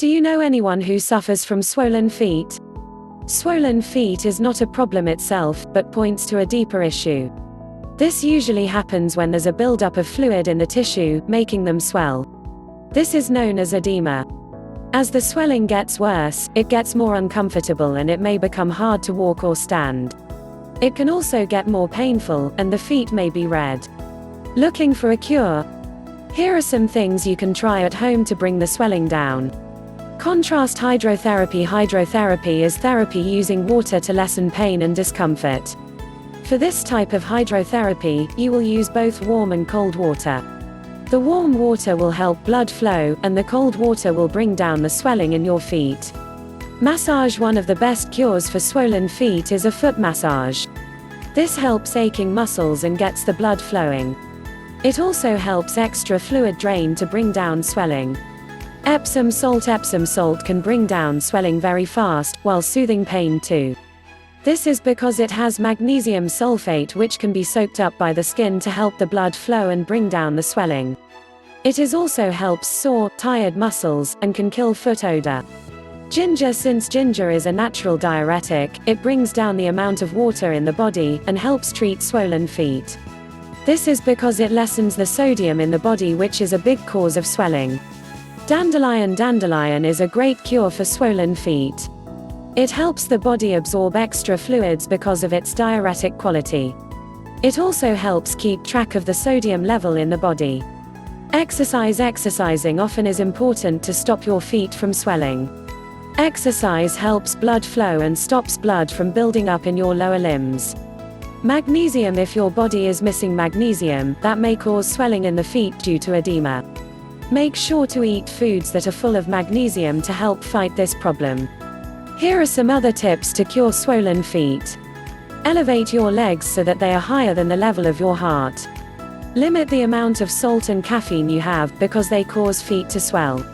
Do you know anyone who suffers from swollen feet? Swollen feet is not a problem itself, but points to a deeper issue. This usually happens when there's a buildup of fluid in the tissue, making them swell. This is known as edema. As the swelling gets worse, it gets more uncomfortable and it may become hard to walk or stand. It can also get more painful, and the feet may be red. Looking for a cure? Here are some things you can try at home to bring the swelling down. Contrast hydrotherapy. Hydrotherapy is therapy using water to lessen pain and discomfort. For this type of hydrotherapy, you will use both warm and cold water. The warm water will help blood flow, and the cold water will bring down the swelling in your feet. Massage. One of the best cures for swollen feet is a foot massage. This helps aching muscles and gets the blood flowing. It also helps extra fluid drain to bring down swelling. Epsom salt. Epsom salt can bring down swelling very fast, while soothing pain too. This is because it has magnesium sulfate, which can be soaked up by the skin to help the blood flow and bring down the swelling. It also helps sore, tired muscles, and can kill foot odor. Ginger. Since ginger is a natural diuretic, it brings down the amount of water in the body, and helps treat swollen feet. This is because it lessens the sodium in the body, which is a big cause of swelling. Dandelion. Dandelion is a great cure for swollen feet. It helps the body absorb extra fluids because of its diuretic quality. It also helps keep track of the sodium level in the body. Exercise. Exercising often is important to stop your feet from swelling. Exercise helps blood flow and stops blood from building up in your lower limbs. Magnesium. If your body is missing magnesium, that may cause swelling in the feet due to edema. Make sure to eat foods that are full of magnesium to help fight this problem. Here are some other tips to cure swollen feet. Elevate your legs so that they are higher than the level of your heart. Limit the amount of salt and caffeine you have, because they cause feet to swell.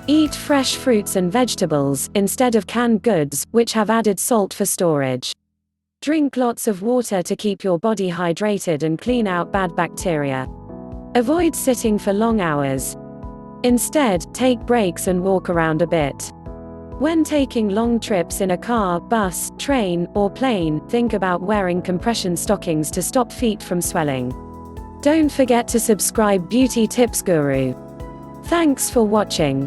Eat fresh fruits and vegetables, instead of canned goods, which have added salt for storage. Drink lots of water to keep your body hydrated and clean out bad bacteria. Avoid sitting for long hours. Instead, take breaks and walk around a bit. When taking long trips in a car, bus, train, or plane, think about wearing compression stockings to stop feet from swelling. Don't forget to subscribe. Beauty Tips Guru. Thanks for watching.